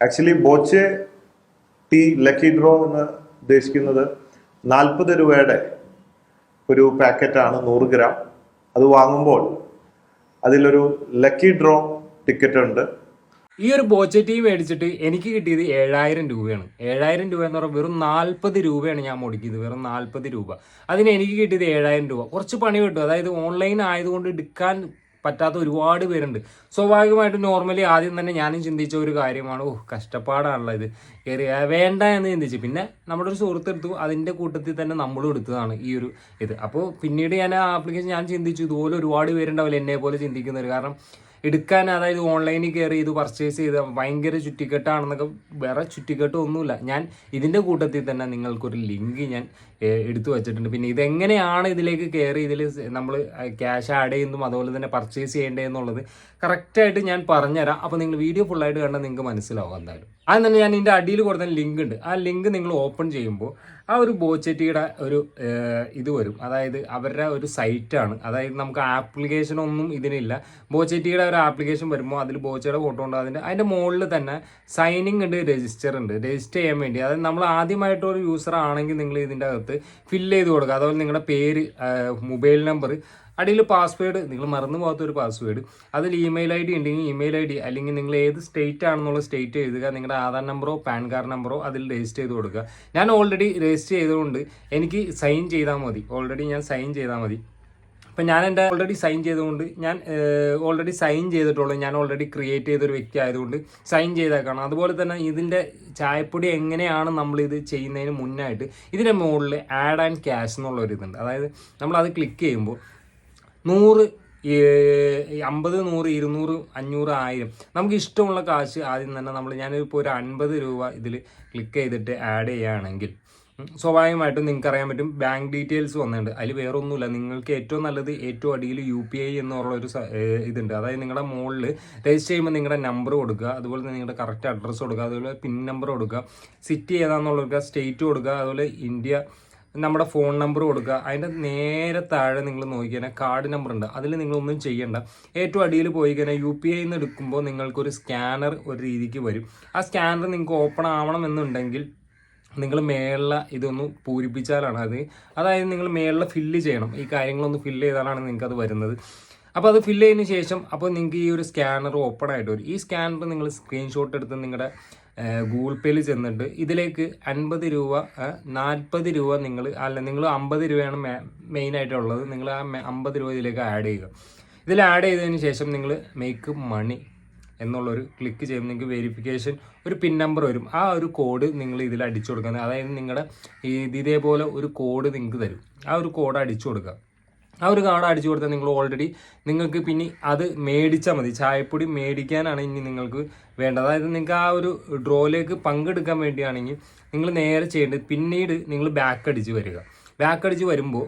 Actually Boche tea lucky draw എന്ന് ഉദ്ദേശിക്കുന്നത് 40 രൂപയുടെ ഒരു പാക്കറ്റാണ് 100 ഗ്രാം. അത് വാങ്ങുമ്പോൾ അതിലൊരു ലക്കി ഡ്രോ ടിക്കറ്റ് ഉണ്ട്. ഈ ഒരു ബോച്ചെ ടീ മേടിച്ചിട്ട് എനിക്ക് കിട്ടിയത് 7000 രൂപയാണ്. 7000 രൂപ എന്ന് പറഞ്ഞാൽ വെറും 40 രൂപയാണ് ഞാൻ മുടക്കിയത്, വെറും 40 രൂപ. അതിന് എനിക്ക് കിട്ടിയത് 7000 രൂപ. കുറച്ച് പണി കിട്ടും, അതായത് ഓൺലൈൻ ആയതുകൊണ്ട് എടുക്കാൻ പറ്റാത്ത ഒരുപാട് പേരുണ്ട്. സ്വാഭാവികമായിട്ടും നോർമലി ആദ്യം തന്നെ ഞാനും ചിന്തിച്ച ഒരു കാര്യമാണ്, കഷ്ടപ്പാടാണല്ലോ ഇത്, കയറി വേണ്ട എന്ന് ചിന്തിച്ച്. പിന്നെ നമ്മുടെ ഒരു സുഹൃത്ത് എടുത്തു, അതിൻ്റെ കൂട്ടത്തിൽ തന്നെ നമ്മളും എടുത്തതാണ് ഈ ഒരു ഇത്. അപ്പോൾ പിന്നീട് ഞാൻ ആ ആപ്ലിക്കേഷൻ ഞാൻ ചിന്തിച്ചു, ഇതുപോലെ ഒരുപാട് പേരുണ്ടാവില്ല എന്നെ പോലെ ചിന്തിക്കുന്നവർ. കാരണം എടുക്കാൻ, അതായത് ഓൺലൈനിൽ കയറി ഇത് പർച്ചേസ് ചെയ്ത് ഭയങ്കര ചുറ്റിക്കെട്ടാണെന്നൊക്കെ. വേറെ ചുറ്റിക്കെട്ടൊന്നുമില്ല. ഞാൻ ഇതിൻ്റെ കൂട്ടത്തിൽ തന്നെ നിങ്ങൾക്കൊരു ലിങ്ക് ഞാൻ എടുത്തു വെച്ചിട്ടുണ്ട്. പിന്നെ ഇതെങ്ങനെയാണ് ഇതിലേക്ക് കയറി ഇതിൽ നമ്മൾ ക്യാഷ് ആഡ് ചെയ്യുന്നതും അതുപോലെ തന്നെ പർച്ചേസ് ചെയ്യേണ്ടതെന്നുള്ളത് കറക്റ്റായിട്ട് ഞാൻ പറഞ്ഞുതരാം. അപ്പോൾ നിങ്ങൾ വീഡിയോ ഫുള്ളായിട്ട് കണ്ടാൽ നിങ്ങൾക്ക് മനസ്സിലാവും എന്തായാലും. അത് തന്നെ ഞാൻ ഇതിൻ്റെ അടിയിൽ കൊടുത്ത ലിങ്ക് ഉണ്ട്. ആ ലിങ്ക് നിങ്ങൾ ഓപ്പൺ ചെയ്യുമ്പോൾ ആ ഒരു ബോച്ചെറ്റിയുടെ ഒരു ഇത് വരും. അതായത് അവരുടെ ഒരു സൈറ്റാണ്. അതായത് നമുക്ക് ആപ്ലിക്കേഷനൊന്നും ഇതിനില്ല. ബോച്ചെറ്റിയുടെ ഒരു ആപ്ലിക്കേഷൻ വരുമ്പോൾ അതിൽ ബോച്ചയുടെ ഫോട്ടോ ഉണ്ട്. അതിൻ്റെ മുകളിൽ തന്നെ സൈനിങ് ഉണ്ട്, രജിസ്റ്റർ ഉണ്ട്. രജിസ്റ്റർ ചെയ്യാൻ വേണ്ടി, അതായത് നമ്മൾ ആദ്യമായിട്ടൊരു യൂസർ ആണെങ്കിൽ നിങ്ങൾ ഇതിൻ്റെ അകത്ത് ഫില്ല് ചെയ്ത് കൊടുക്കുക. അതുപോലെ നിങ്ങളുടെ പേര്, മൊബൈൽ നമ്പർ, അടിയിൽ പാസ്വേഡ്, നിങ്ങൾ മറന്നു പോകാത്ത ഒരു പാസ്വേഡ്, അതിൽ ഇമെയിൽ ഐ ഡി ഉണ്ടെങ്കിൽ ഇമെയിൽ ഐ ഡി, അല്ലെങ്കിൽ നിങ്ങൾ ഏത് സ്റ്റേറ്റ് ആണെന്നുള്ള സ്റ്റേറ്റ് എഴുതുക. നിങ്ങളുടെ ആധാർ നമ്പറോ പാൻ കാർഡ് നമ്പറോ അതിൽ രജിസ്റ്റർ ചെയ്ത് കൊടുക്കുക. ഞാൻ ഓൾറെഡി രജിസ്റ്റർ ചെയ്തുകൊണ്ട് എനിക്ക് സൈൻ ചെയ്താൽ മതി. ഓൾറെഡി ഞാൻ സൈൻ ചെയ്താൽ മതി. അപ്പം ഞാൻ എൻ്റെ ഓൾറെഡി സൈൻ ചെയ്തുകൊണ്ട് ഞാൻ ഓൾറെഡി സൈൻ ചെയ്തിട്ടുള്ളൂ. ഞാൻ ഓൾറെഡി ക്രിയേറ്റ് ചെയ്തൊരു വ്യക്തി ആയതുകൊണ്ട് സൈൻ ചെയ്തേക്കാണ്. അതുപോലെ തന്നെ ഇതിൻ്റെ ചായപ്പൊടി എങ്ങനെയാണ് നമ്മളിത് ചെയ്യുന്നതിന് മുന്നായിട്ട് ഇതിൻ്റെ മുകളിൽ ആഡ് ആൻഡ് ക്യാഷ് എന്നുള്ള ഒരു ഇതുണ്ട്. അതായത് നമ്മളത് ക്ലിക്ക് ചെയ്യുമ്പോൾ 100, 50, 100, 200, 500, 1000 നമുക്ക് ഇഷ്ടമുള്ള കാശ് ആദ്യം തന്നെ ഞാനിപ്പോൾ ഒരു 50 രൂപ ഇതിൽ ക്ലിക്ക് ചെയ്തിട്ട് ആഡ് ചെയ്യുകയാണെങ്കിൽ സ്വാഭാവികമായിട്ടും നിങ്ങൾക്ക് അറിയാൻ പറ്റും ബാങ്ക് ഡീറ്റെയിൽസ് വന്നിട്ടുണ്ട്. അതിൽ വേറെ ഒന്നുമില്ല. നിങ്ങൾക്ക് ഏറ്റവും നല്ലത് ഏറ്റവും അടിയിൽ UPI എന്നുള്ളൊരു ഇതുണ്ട്. അതായത് നിങ്ങളുടെ മുകളിൽ രജിസ്റ്റർ ചെയ്യുമ്പോൾ നിങ്ങളുടെ നമ്പർ കൊടുക്കുക, അതുപോലെ തന്നെ നിങ്ങളുടെ കറക്റ്റ് അഡ്രസ്സ് കൊടുക്കുക, അതുപോലെ പിൻ നമ്പർ കൊടുക്കുക, സിറ്റി ഏതാണെന്നുള്ള കൊടുക്കുക, സ്റ്റേറ്റ് കൊടുക്കുക, അതുപോലെ ഇന്ത്യ, നമ്മുടെ ഫോൺ നമ്പർ കൊടുക്കുക. അതിൻ്റെ നേരെ താഴെ നിങ്ങൾ നോക്കിക്കഴിഞ്ഞാൽ കാർഡ് നമ്പർ ഉണ്ട്. അതിൽ നിങ്ങളൊന്നും ചെയ്യേണ്ട. ഏറ്റവും അടിയിൽ പോയി കഴിഞ്ഞാൽ UPI എന്ന് എടുക്കുമ്പോൾ നിങ്ങൾക്കൊരു സ്കാനർ ഒരു രീതിക്ക് വരും. ആ സ്കാനർ നിങ്ങൾക്ക് ഓപ്പൺ ആവണമെന്നുണ്ടെങ്കിൽ നിങ്ങൾ മേളിൽ ഇതൊന്ന് പൂരിപ്പിച്ചാലാണ് അതായത് നിങ്ങൾ മേളിൽ ഫില്ല് ചെയ്യണം. ഈ കാര്യങ്ങളൊന്ന് ഫില്ല് ചെയ്താലാണ് നിങ്ങൾക്ക് അത് വരുന്നത്. അപ്പോൾ അത് ഫില്ല് ചെയ്തതിന് ശേഷം അപ്പോൾ നിങ്ങൾക്ക് ഈ ഒരു സ്കാനർ ഓപ്പൺ ആയിട്ട് വരും. ഈ സ്കാനർ നിങ്ങൾ സ്ക്രീൻഷോട്ട് എടുത്ത് നിങ്ങളുടെ ഗൂഗിൾ പേയിൽ ചെന്നിട്ട് ഇതിലേക്ക് 50 രൂപ, 40 രൂപ നിങ്ങൾ 50 രൂപയാണ് മെയിനായിട്ടുള്ളത്. നിങ്ങൾ ആ 50 രൂപ ഇതിലേക്ക് ആഡ് ചെയ്യുക. ഇതിൽ ആഡ് ചെയ്തതിന് ശേഷം നിങ്ങൾ മേക്ക് മണി എന്നുള്ളൊരു ക്ലിക്ക് ചെയ്യുമ്പോൾ നിങ്ങൾക്ക് വെരിഫിക്കേഷൻ ഒരു പിൻ നമ്പർ വരും. ആ ഒരു കോഡ് നിങ്ങൾ ഇതിൽ അടിച്ചു കൊടുക്കുന്നത്. അതായത് നിങ്ങളുടെ ഇതേപോലെ ഒരു കോഡ് നിങ്ങൾക്ക് തരും. ആ ഒരു കോഡ് അടിച്ചു കൊടുക്കുക. ആ ഒരു കാർഡ് അടിച്ചു കൊടുത്താൽ നിങ്ങൾ ഓൾറെഡി നിങ്ങൾക്ക് പിന്നെ അത് മേടിച്ചാൽ മതി. ചായപ്പൊടി മേടിക്കാനാണ് ഇനി നിങ്ങൾക്ക് വേണ്ടത്. അതായത് നിങ്ങൾക്ക് ആ ഒരു ഡ്രോയിലേക്ക് പങ്കെടുക്കാൻ വേണ്ടിയാണെങ്കിൽ നിങ്ങൾ നേരെ ചെയ്യേണ്ടത്, പിന്നീട് നിങ്ങൾ ബാക്ക് അടിച്ച് വരിക. ബാക്ക് അടിച്ച് വരുമ്പോൾ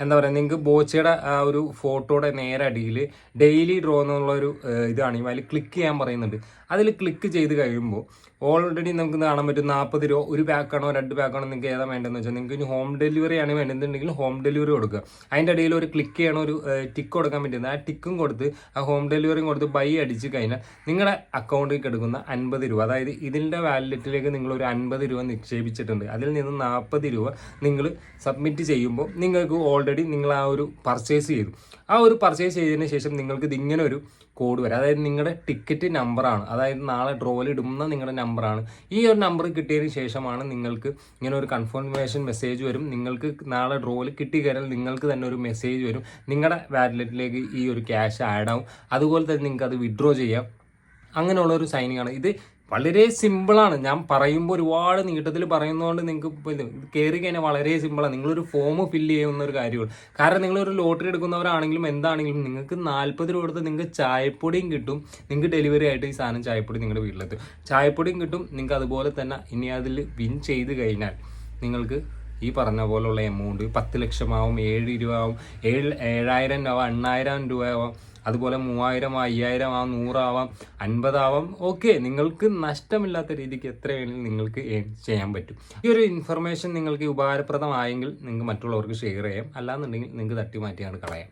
എന്താ പറയുക, നിങ്ങൾക്ക് ബോച്ചയുടെ ആ ഒരു ഫോട്ടോയുടെ നേരെ അടിയിൽ ഡെയിലി ഡ്രോ എന്നുള്ളൊരു ഇതാണ്. അതിൽ ക്ലിക്ക് ചെയ്യാൻ പറയുന്നുണ്ട്. അതിൽ ക്ലിക്ക് ചെയ്ത് കഴിയുമ്പോൾ ഓൾറെഡി നമുക്ക് കാണാൻ പറ്റും 40 രൂപ. ഒരു പാക്കാണോ 2 പാക്കാണോ നിങ്ങൾക്ക് ഏതാ വേണ്ടതെന്ന് വെച്ചാൽ, നിങ്ങൾക്ക് ഇനി ഹോം ഡെലിവറി ആണ് വേണ്ടതെന്നുണ്ടെങ്കിൽ ഹോം ഡെലിവറി കൊടുക്കുക. അതിൻ്റെ ഇടയിൽ ഒരു ക്ലിക്ക് ചെയ്യണം, ഒരു ടിക്ക് കൊടുക്കാൻ പറ്റുന്നത്. ആ ടിക്കും കൊടുത്ത് ആ ഹോം ഡെലിവറിയും കൊടുത്ത് ബൈ അടിച്ച് കഴിഞ്ഞാൽ നിങ്ങളുടെ അക്കൗണ്ടിൽ എടുക്കുന്ന 50 രൂപ, അതായത് ഇതിൻ്റെ വാലറ്റിലേക്ക് നിങ്ങളൊരു 50 രൂപ നിക്ഷേപിച്ചിട്ടുണ്ട്. അതിൽ നിന്ന് 40 രൂപ നിങ്ങൾ സബ്മിറ്റ് ചെയ്യുമ്പോൾ നിങ്ങൾക്ക് ഓൾറെഡി നിങ്ങൾ ആ ഒരു പർച്ചേസ് ചെയ്തു. ആ ഒരു പർച്ചേസ് ചെയ്തതിന് ശേഷം നിങ്ങൾക്ക് ഇതിങ്ങനെ ഒരു കോഡ് വരും. അതായത് നിങ്ങളുടെ ടിക്കറ്റ് നമ്പറാണ്. അതായത് നാളെ ഡ്രോയിൽ ഇടുന്ന നിങ്ങളുടെ നമ്പറാണ്. ഈ ഒരു നമ്പർ കിട്ടിയതിന് ശേഷമാണ് നിങ്ങൾക്ക് ഇങ്ങനെ ഒരു കൺഫർമേഷൻ മെസ്സേജ് വരും. നിങ്ങൾക്ക് നാളെ ഡ്രോയിൽ കിട്ടിക്കഴിഞ്ഞാൽ നിങ്ങൾക്ക് തന്നെ ഒരു മെസ്സേജ് വരും. നിങ്ങളുടെ വാലറ്റിലേക്ക് ഈ ഒരു ക്യാഷ് ആഡ് ആവും. അതുപോലെ തന്നെ നിങ്ങൾക്ക് അത് വിഡ്രോ ചെയ്യാം. അങ്ങനെയുള്ളൊരു സൈനിങ് ആണ് ഇത്. വളരെ സിമ്പിളാണ്. ഞാൻ പറയുമ്പോൾ ഒരുപാട് നീട്ടത്തിൽ പറയുന്നതുകൊണ്ട് നിങ്ങൾക്ക് കയറി കഴിഞ്ഞാൽ വളരെ സിമ്പിളാണ്. നിങ്ങളൊരു ഫോം ഫില്ല് ചെയ്യുന്ന ഒരു കാര്യമാണ്. കാരണം നിങ്ങളൊരു ലോട്ടറി എടുക്കുന്നവരാണെങ്കിലും എന്താണെങ്കിലും നിങ്ങൾക്ക് 40 രൂപ കൊടുത്ത് നിങ്ങൾക്ക് ചായപ്പൊടിയും കിട്ടും. നിങ്ങൾക്ക് ഡെലിവറി ആയിട്ട് ഈ സാധനം ചായപ്പൊടി നിങ്ങളുടെ വീട്ടിലെത്തും. ചായപ്പൊടിയും കിട്ടും. നിങ്ങൾക്ക് അതുപോലെ തന്നെ ഇനി അതിൽ വിൻ ചെയ്ത് കഴിഞ്ഞാൽ നിങ്ങൾക്ക് ഈ പറഞ്ഞ പോലുള്ള എമൗണ്ട് 10 ലക്ഷമാവും, 7 രൂപ ആവും, 7000 ആവാം, 8000 രൂപ ആവാം, അതുപോലെ 3000, 5000 ആവാം, 100 ആവാം, 50 ആവാം. ഓക്കെ, നിങ്ങൾക്ക് നഷ്ടമില്ലാത്ത രീതിക്ക് എത്ര വേണമെങ്കിലും നിങ്ങൾക്ക് ചെയ്യാൻ പറ്റും. ഈ ഒരു ഇൻഫർമേഷൻ നിങ്ങൾക്ക് ഉപകാരപ്രദമായെങ്കിൽ നിങ്ങൾക്ക് മറ്റുള്ളവർക്ക് ഷെയർ ചെയ്യാം. അല്ലാന്നുണ്ടെങ്കിൽ നിങ്ങൾക്ക് തട്ടി മാറ്റിയാണ് കളയാം.